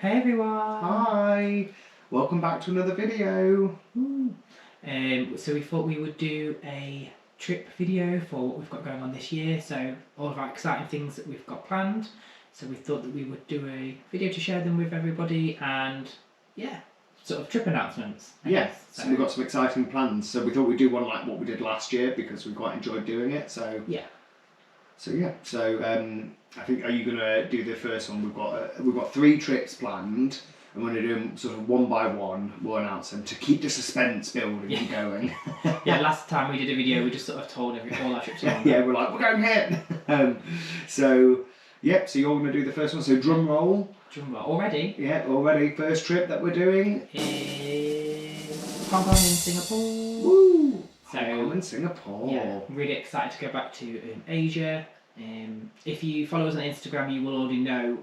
Hey everyone! Hi! Welcome back to another video. So we thought we would do a trip video for what we've got going on this year, so all of our exciting things that we've got planned. So we thought that we would do a video to share them with everybody and yeah, sort of trip announcements. I guess. So we've got some exciting plans. So we thought we'd do one like what we did last year because we quite enjoyed doing it. So I think, are you gonna do the first one? We've got 3 trips planned. I'm going to do them sort of one by one. We'll announce them to keep the suspense building and going. Last time we did a video, we just sort of told all our trips along. We're like, we're going here. So you're going to do the first one. So drum roll. Drum roll. Already? Yeah, already. First trip that we're doing is Hong Kong and Singapore. Woo! So, Hong Kong and Singapore. Yeah, really excited to go back to Asia. If you follow us on Instagram, you will already know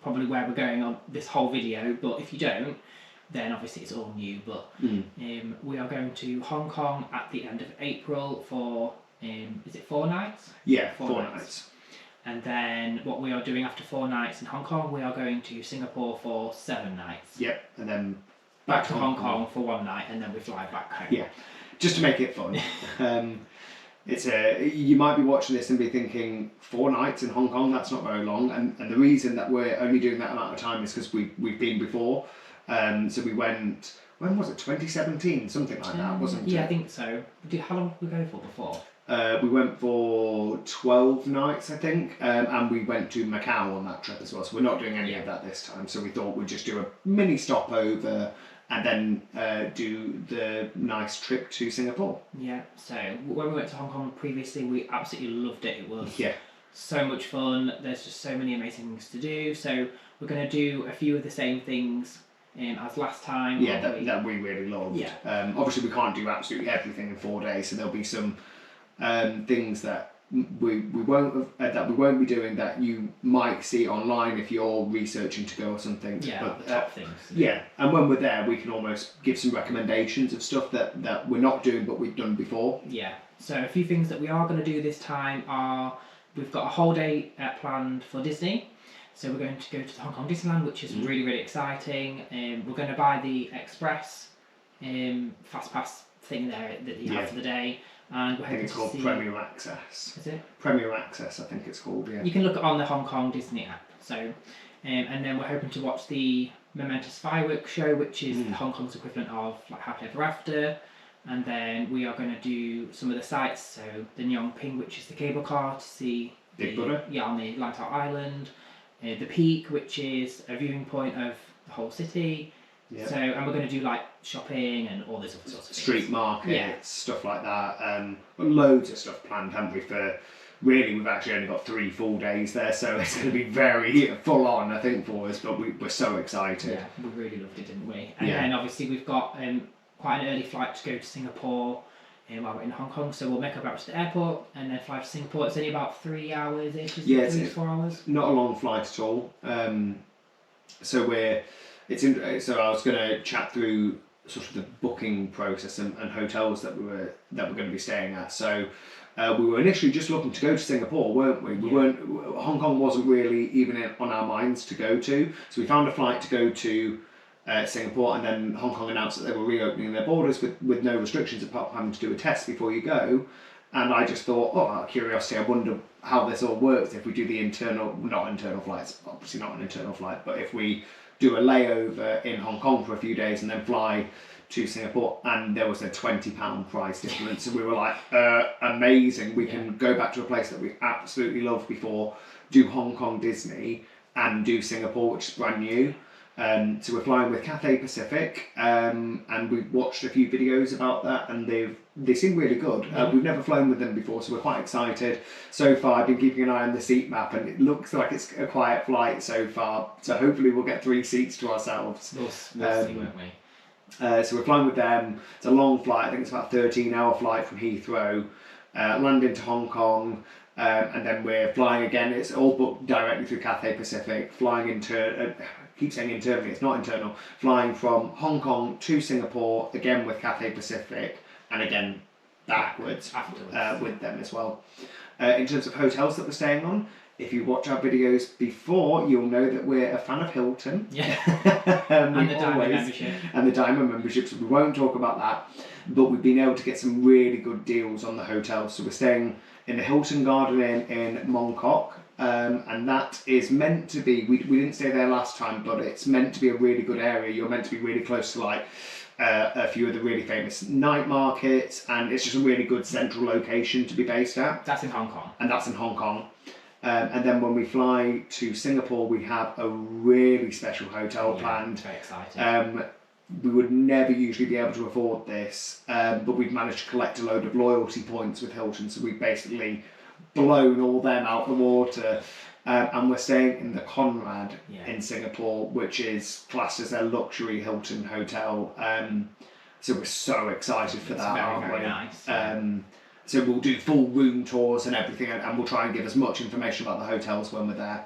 probably where we're going on this whole video, but if you don't, then obviously it's all new. But we are going to Hong Kong at the end of April for, is it 4 nights? Yeah, 4 nights. And then what we are doing after 4 nights in Hong Kong, we are going to Singapore for 7 nights. Yep, and then back to Hong Kong for 1 night, and then we fly back home. Yeah, just to make it fun. You might be watching this and be thinking 4 nights in Hong Kong, that's not very long, and the reason that we're only doing that amount of time is because we've been before. So we went, when was it, 2017, something like that, wasn't it? Yeah, I think so. How long did we go for before? We went for 12 nights, I think, and we went to Macau on that trip as well, so we're not doing any of that this time. So we thought we'd just do a mini stopover and then do the nice trip to Singapore. Yeah, so when we went to Hong Kong previously, we absolutely loved it. It was so much fun. There's just so many amazing things to do. So we're going to do a few of the same things as last time. Yeah, that we really loved. Yeah. Obviously, we can't do absolutely everything in 4 days, so there'll be some things that we won't be doing that you might see online if you're researching to go or something. Yeah, but, the top things. Yeah, and when we're there, we can almost give some recommendations of stuff that we're not doing but we've done before. Yeah. So a few things that we are going to do this time are we've got a whole day planned for Disney. So we're going to go to the Hong Kong Disneyland, which is really, really exciting. We're going to buy the Express Fast Pass thing there that you have for the day. And we're I think it's called Premier Access. Is it? Premier Access, I think it's called, yeah. You can look on the Hong Kong Disney app. So, and then we're hoping to watch the Momentous Fireworks show, which is Hong Kong's equivalent of like Happily Ever After. And then we are going to do some of the sites. So the Nyong Ping, which is the cable car to see Big Buddha. Yeah, on the Lantau Island. The Peak, which is a viewing point of the whole city. Yep. So, and we're going to do like shopping and all this other sorts of street markets, stuff like that. Loads of stuff planned, haven't we? For really, we've actually only got 3 full days there, so it's going to be very full on, I think, for us. But we're so excited. Yeah, we really loved it, didn't we? And then obviously we've got quite an early flight to go to Singapore while we're in Hong Kong. So we'll make our way to the airport and then fly to Singapore. It's only about 3 hours ish. Yeah, 3 to 4 hours. Not a long flight at all. So I was going to chat through sort of the booking process and hotels that we're going to be staying at. So we were initially just looking to go to Singapore, weren't we? Hong Kong wasn't really even on our minds to go to. So we found a flight to go to Singapore, and then Hong Kong announced that they were reopening their borders with no restrictions apart from having to do a test before you go. And I just thought, out of curiosity, I wonder how this all works if we do the not internal flights, obviously not an internal flight, but if we do a layover in Hong Kong for a few days and then fly to Singapore, and there was a £20 price difference, and we were like, amazing, we can go back to a place that we absolutely loved before, do Hong Kong Disney and do Singapore, which is brand new. So we're flying with Cathay Pacific, and we've watched a few videos about that, and they seem really good. We've never flown with them before, so we're quite excited. So far, I've been keeping an eye on the seat map, and it looks like it's a quiet flight so far. So hopefully we'll get 3 seats to ourselves. We'll see, won't we? So we're flying with them. It's a long flight. I think it's about a 13-hour flight from Heathrow. Land into Hong Kong. And then we're flying again. It's all booked directly through Cathay Pacific. Flying into, keep saying internally, it's not internal. Flying from Hong Kong to Singapore again with Cathay Pacific, and again backwards with them as well. In terms of hotels that we're staying on, if you watch our videos before, you'll know that we're a fan of Hilton. Yeah. And the Diamond membership. And the Diamond membership, so we won't talk about that. But we've been able to get some really good deals on the hotel. So we're staying in the Hilton Garden Inn in Mongkok. And that is meant to be, we didn't stay there last time, but it's meant to be a really good area. You're meant to be really close to like a few of the really famous night markets, and it's just a really good central location to be based at. That's in Hong Kong. And that's in Hong Kong. And then when we fly to Singapore, we have a really special hotel planned. Very exciting. We would never usually be able to afford this, but we've managed to collect a load of loyalty points with Hilton, so we've basically blown all them out the water. And we're staying in the Conrad in Singapore, which is classed as a luxury Hilton hotel. So we're so excited for that, aren't we? Very nice. So we'll do full room tours and everything, and we'll try and give as much information about the hotels when we're there.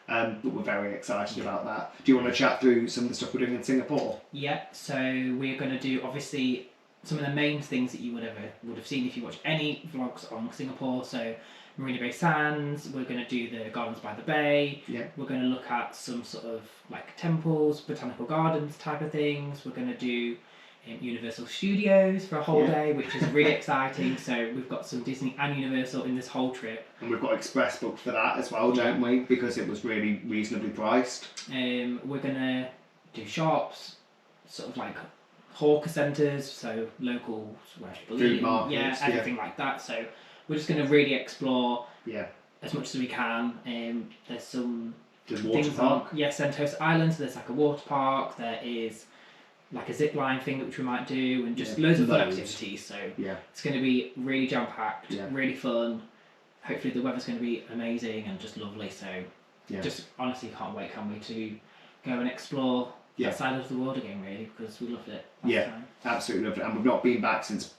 But we're very excited about that. Do you want to chat through some of the stuff we're doing in Singapore? Yeah, so we're going to do, obviously, some of the main things that you would have seen if you watched any vlogs on Singapore. So Marina Bay Sands, we're going to do the Gardens by the Bay. Yeah. We're going to look at some sort of like temples, botanical gardens type of things. We're going to do Universal Studios for a whole day, which is really exciting. So we've got some Disney and Universal in this whole trip. And we've got express booked for that as well, don't we? Because it was really reasonably priced. We're going to do shops, sort of like hawker centres, so local food markets, everything like that. So we're just going to really explore as much as we can. There's some water park. Sentosa Island, so there's like a water park. There is like a zip line thing which we might do, and just loads of fun activities. So it's going to be really jam packed, really fun. Hopefully the weather's going to be amazing and just lovely. So just honestly can't wait, can we, to go and explore that side of the world again, really, because we loved it last time. Absolutely loved it, and we've not been back since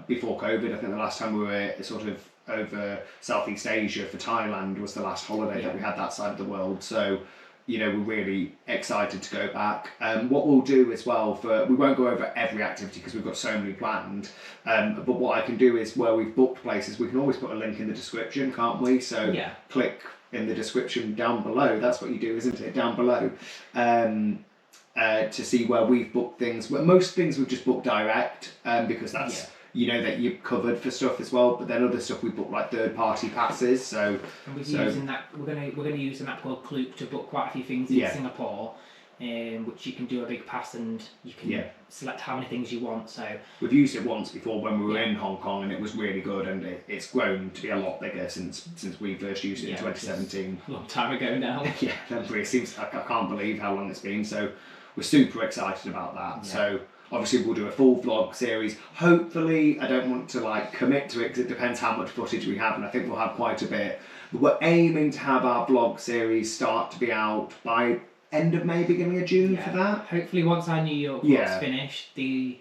before COVID. I think the last time we were sort of over Southeast Asia for Thailand was the last holiday that we had that side of the world. So you know, we're really excited to go back. What we'll do as well, we won't go over every activity because we've got so many planned, but what I can do is where we've booked places, we can always put a link in the description, can't we? So click in the description down below, that's what you do, isn't it, down below, to see where we've booked things. Well, most things we've just booked direct, because that's you know that you're covered for stuff as well, but then other stuff we book like third-party passes. So and using that, we're gonna use an app called Klook to book quite a few things in Singapore, which you can do a big pass and you can select how many things you want. So we've used it once before when we were in Hong Kong, and it was really good, and it's grown to be a lot bigger since we first used it in 2017. A long time ago now. It seems I can't believe how long it's been. So we're super excited about that. So obviously we'll do a full vlog series. Hopefully, I don't want to like commit to it because it depends how much footage we have, and I think we'll have quite a bit. But we're aiming to have our vlog series start to be out by end of May, beginning of June for that. Hopefully once our New York vlog's finished, the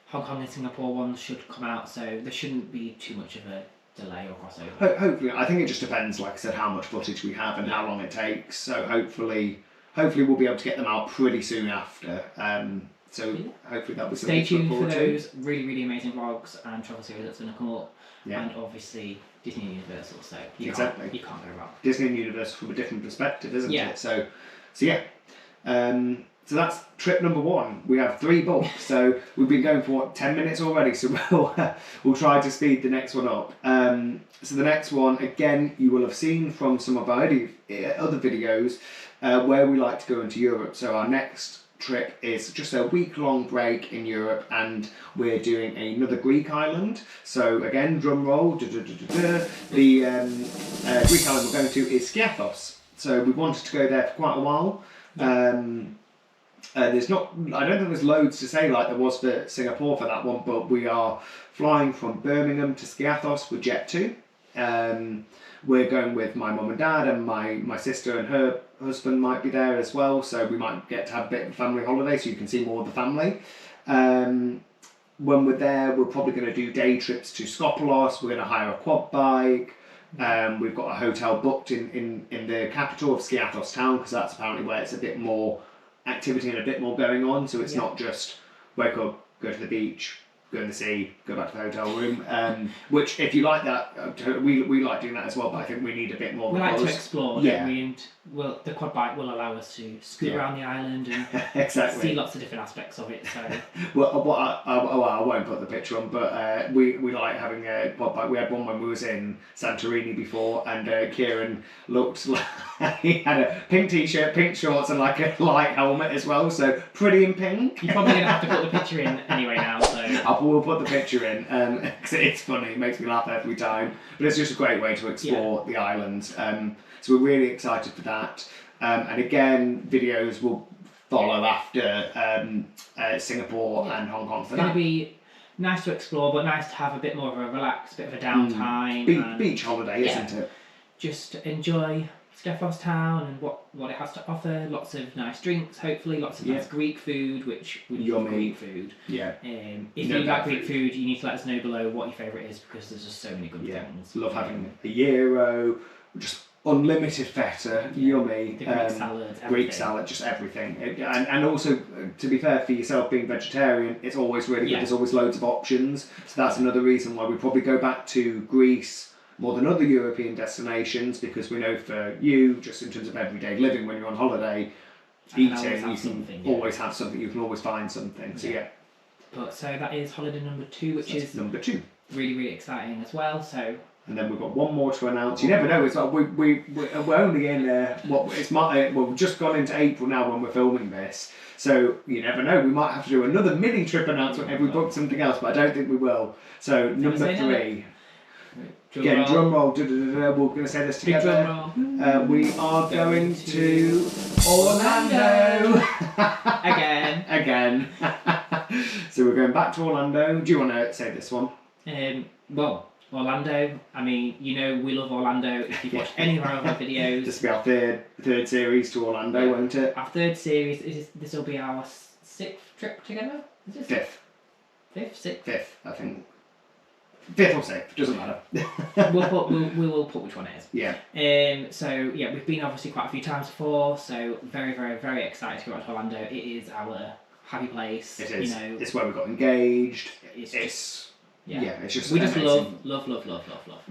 Hong Kong and Singapore ones should come out, so there shouldn't be too much of a delay or crossover. Hopefully, I think it just depends, like I said, how much footage we have and how long it takes. So hopefully we'll be able to get them out pretty soon after. So hopefully that'll be something to look forward to. Stay tuned for those really, really amazing vlogs and travel series that's going to come up. Yeah. And obviously Disney and Universal, so you can't go wrong. Disney and Universal from a different perspective, isn't it? So so that's trip number 1. We have 3 booked, so we've been going for 10 minutes already, so we'll try to speed the next one up. So the next one, again, you will have seen from some of our other videos where we like to go into Europe. So our next trip is just a week-long break in Europe, and we're doing another Greek island. So again, drum roll. The Greek island we're going to is Skiathos. So we wanted to go there for quite a while. I don't think there's loads to say like there was for Singapore for that one, but we are flying from Birmingham to Skiathos with Jet2. We're going with my mum and dad, and my sister and her husband might be there as well, so we might get to have a bit of a family holiday so you can see more of the family. When we're there, we're probably going to do day trips to Skopelos. We're going to hire a quad bike. We've got a hotel booked in the capital of Skiathos town, because that's apparently where it's a bit more activity and a bit more going on, so it's not just wake up, go to the beach, go in the sea, go back to the hotel room. Which, if you like that, we like doing that as well. But I think we need a bit more. We like to explore, yeah. don't we? And the quad bike will allow us to scoot around the island and exactly. see lots of different aspects of it. So well, I won't put the picture on, but we like having a quad bike. We had one when we was in Santorini before, and Kieran looked like he had a pink t-shirt, pink shorts, and like a light helmet as well. So pretty in pink. You're probably gonna have to put the picture in anyway now. So I will put the picture in because it's funny. It makes me laugh every time. But it's just a great way to explore the islands. So we're really excited for that. And again, videos will follow after Singapore and Hong Kong for it's that. going to be nice to explore, but nice to have a bit more of a relaxed, bit of a downtime. Beach holiday, isn't it? Just enjoy Stephos Town and what it has to offer. Lots of nice drinks, hopefully. Lots of nice Greek food, which we love Greek food. Yeah. If you like Greek food, you need to let us know below what your favourite is, because there's just so many good things. Love having a gyro, just unlimited feta, yummy. The Greek salad, everything. Greek salad, just everything. And also, to be fair, for yourself being vegetarian, it's always really good. There's always loads of options. So that's another reason why we probably go back to Greece more than other European destinations, because we know for you, just in terms of everyday living, when you're on holiday, eating, you can always have something, you can always find something. So But so that is holiday number 2, which is number 2. Really, really exciting as well. So. And then we've got one more to announce. You never know. It's like we're only in we've just gone into April now when we're filming this. So you never know. We might have to do another mini trip announcement if we book something else, but I don't think we will. So number 3. Again, drum roll. We're going to say this together. We are going to Orlando again. So we're going back to Orlando. Do you want to say this one? Well, Orlando. I mean, you know, we love Orlando. If you've watched any of our other videos, this will be our third series to Orlando, won't it? Our 3rd series. This will be our 6th trip together. Is it 5th? 5th, 6th. 5th, I think. 5th or 6th, doesn't matter. we will put which one it is. Yeah. So yeah, we've been obviously quite a few times before. So very, very, very excited to go back to Orlando. It is our happy place. It is. You know, it's where we got engaged. It's just we just amazing. love.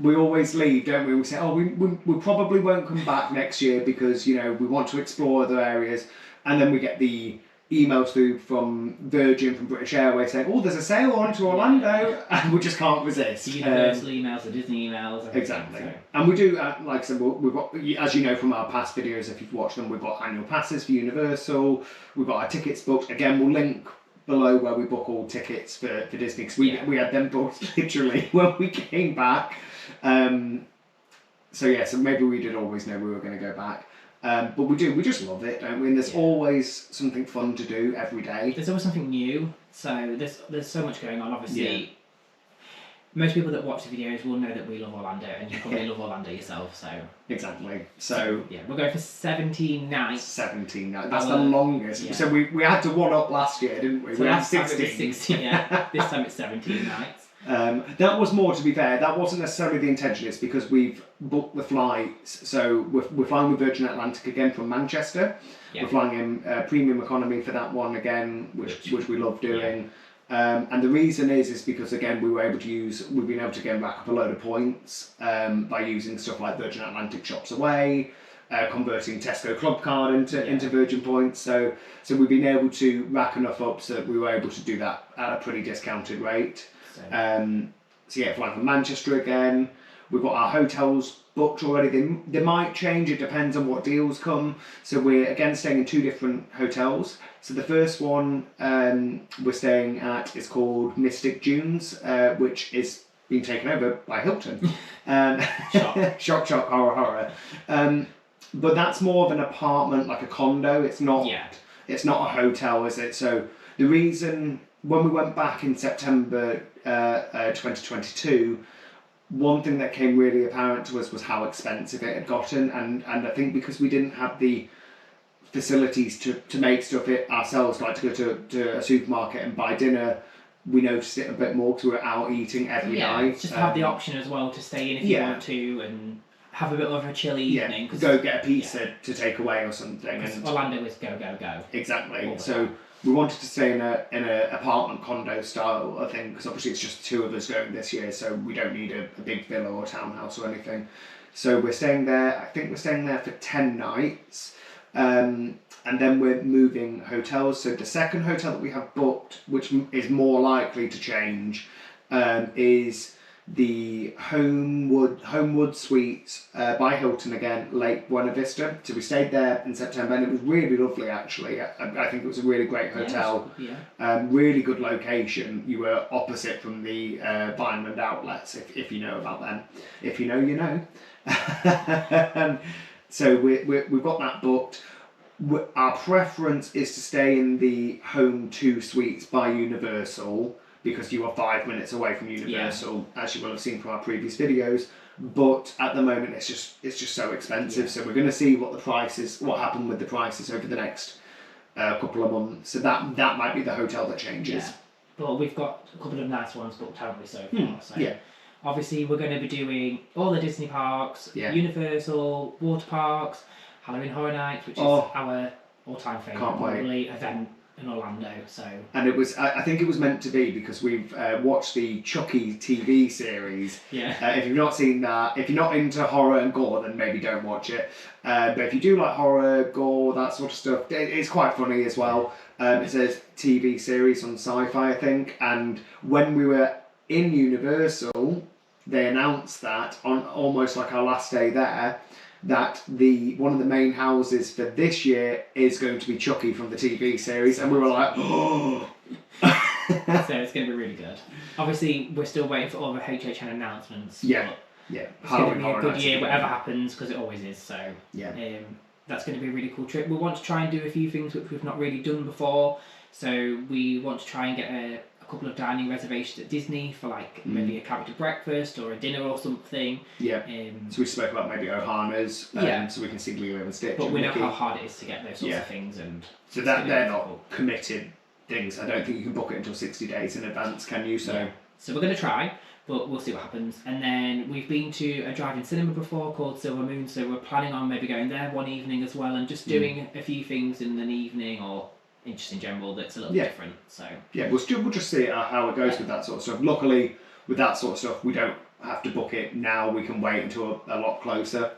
We always leave, don't we? We say, oh, we probably won't come back next year because, you know, we want to explore other areas, and then we get the emails through from Virgin, from British Airways saying, oh, there's a sale on to Orlando, and we just can't resist. The Universal emails, the Disney emails. Exactly. So. And we do, like I said, we've got, as you know from our past videos, if you've watched them, we've got annual passes for Universal, we've got our tickets booked. Again, we'll link below where we book all tickets for Disney, because we had them booked literally when we came back. So maybe we did always know we were going to go back. But we just love it, don't we? And there's always something fun to do every day. There's always something new, so there's so much going on. Obviously, most people that watch the videos will know that we love Orlando, and you probably love Orlando yourself, so... Exactly. So we're going for 17 nights. 17 nights. That's the longest. Yeah. So we had to one up last year, didn't we? So we had last 16. Time it was 16, yeah. This time it's 17 nights. That was more, to be fair, that wasn't necessarily the intention. It's because we've booked the flights. So we're flying with Virgin Atlantic again from Manchester. Yeah. We're flying in premium economy for that one again, which we love doing. Yeah. And the reason is because, again, we've been able to get back up a load of points by using stuff like Virgin Atlantic Shops Away, converting Tesco Club Card into Virgin points. So we've been able to rack enough up so that we were able to do that at a pretty discounted rate. Flying from Manchester again. We've got our hotels booked already. They might change, it depends on what deals come. So we're again staying in 2 different hotels. So the first one we're staying at is called Mystic Dunes, which is being taken over by Hilton. Shock, horror. But that's more of an apartment, like a condo. It's not a hotel, is it? So the reason, when we went back in September 2022, one thing that came really apparent to us was how expensive it had gotten, and I think because we didn't have the facilities to make stuff ourselves, like to go to a supermarket and buy dinner, we noticed it a bit more because we were out eating every night. Just have the option as well to stay in if you want to, and have a bit of a chilly evening. Go get a pizza to take away or something. And Orlando is go. Exactly. we wanted to stay in a apartment condo style, I think, because obviously it's just 2 of us going this year, so we don't need a big villa or townhouse or anything. So we're staying there. I think we're staying there for 10 nights. And then we're moving hotels. So the second hotel that we have booked, which is more likely to change, is the Homewood Suites by Hilton again, Lake Buena Vista. So we stayed there in September, and it was really lovely actually. I think it was a really great hotel. Yeah. Really good location. You were opposite from the Vineland outlets, if you know about them. If you know, you know. So we've got that booked. Our preference is to stay in the Home 2 Suites by Universal, because you are 5 minutes away from Universal, as you will have seen from our previous videos. But at the moment, it's just so expensive. So we're going to see what happen with the prices over the next couple of months. So that might be the hotel that changes. Yeah. But we've got a couple of nice ones booked, haven't we, so far? So obviously, we're going to be doing all the Disney parks, Universal, water parks, Halloween Horror Nights, which is our all-time favourite probably event in Orlando. So, and it was, I think it was meant to be, because we've watched the Chucky TV series. Yeah. If you've not seen that, if you're not into horror and gore, then maybe don't watch it. But if you do like horror, gore, that sort of stuff, it's quite funny as well. It's a TV series on Sci-Fi, I think. And when we were in Universal, they announced that on almost like our last day there, that one of the main houses for this year is going to be Chucky from the TV series, and we were like, oh. So it's going to be really good. Obviously, we're still waiting for all the HHN announcements. Yeah. It's going to be a good year, whatever happens, because it always is. So that's going to be a really cool trip. We want to try and do a few things which we've not really done before. So we want to try and get a couple of dining reservations at Disney for like maybe a character breakfast or a dinner or something. Yeah. So we spoke about maybe Ohana's, so we can see Leo and Stitch. But we know how hard it is to get those sorts of things, and so that they're not committed things. I don't think you can book it until 60 days in advance, can you? So we're going to try, but we'll see what happens. And then we've been to a drive-in cinema before called Silver Moon, so we're planning on maybe going there one evening as well and just doing a few things in an evening or just in general that's a little different. So we'll just see how it goes with that sort of stuff. Luckily, with that sort of stuff, we don't have to book it now. We can wait until a lot closer.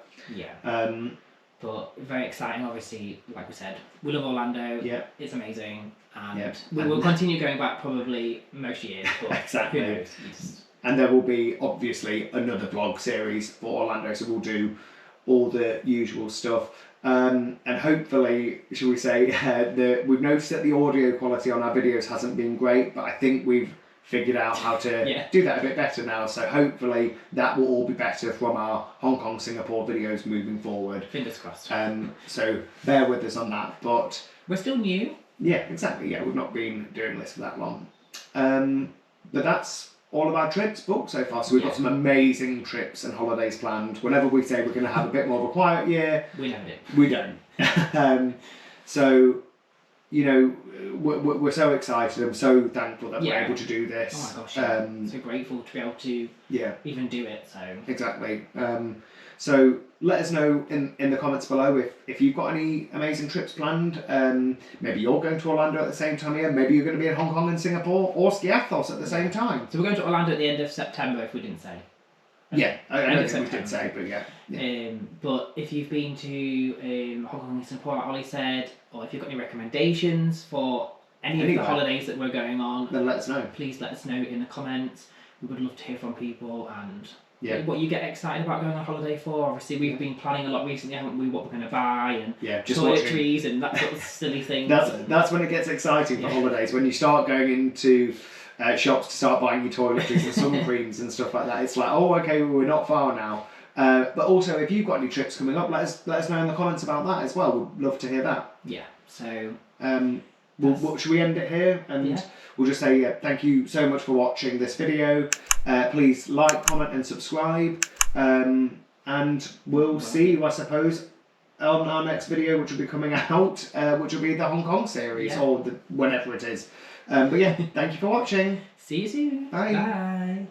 But very exciting, obviously. Like we said, we love Orlando. It's amazing, and we will continue going back probably most years. But exactly. Who knows? And there will be obviously another vlog series for Orlando, so we'll do all the usual stuff. And hopefully, shall we say, we've noticed that the audio quality on our videos hasn't been great, but I think we've figured out how to do that a bit better now. So hopefully that will all be better from our Hong Kong, Singapore videos moving forward. Fingers crossed. So bear with us on that. But we're still new. Yeah, exactly. Yeah, we've not been doing this for that long. But that's all of our trips booked so far. So we've got some amazing trips and holidays planned. Whenever we say we're going to have a bit more of a quiet year, we never do. We don't. So, you know, we're so excited. I'm so thankful that we're able to do this. Oh my gosh, so grateful to be able to even do it. So exactly. So let us know in the comments below if you've got any amazing trips planned. Maybe you're going to Orlando at the same time here. Maybe you're going to be in Hong Kong and Singapore or Skiathos at the same time. So we're going to Orlando at the end of September, if we didn't say. I don't think we did say, but but if you've been to Hong Kong and Singapore, like Ollie said, or if you've got any recommendations for any of the holidays that we're going on, then let us know. Please let us know in the comments. We would love to hear from people and what you get excited about going on holiday for. Obviously, we've been planning a lot recently, haven't we? What we're going to buy and toiletries and that sort of silly things. That's when it gets exciting for holidays, when you start going into shops to start buying your toiletries and sun creams and stuff like that. It's like, oh, okay, we're not far now. But also, if you've got any trips coming up, let us know in the comments about that as well. We'd love to hear that. Yeah. So. Should we end it here? And we'll just say thank you so much for watching this video. Please like, comment and subscribe. And we'll see you, I suppose, on our next video, which will be coming out, which will be the Hong Kong series, or whenever it is. But yeah, thank you for watching. See you soon. Bye. Bye.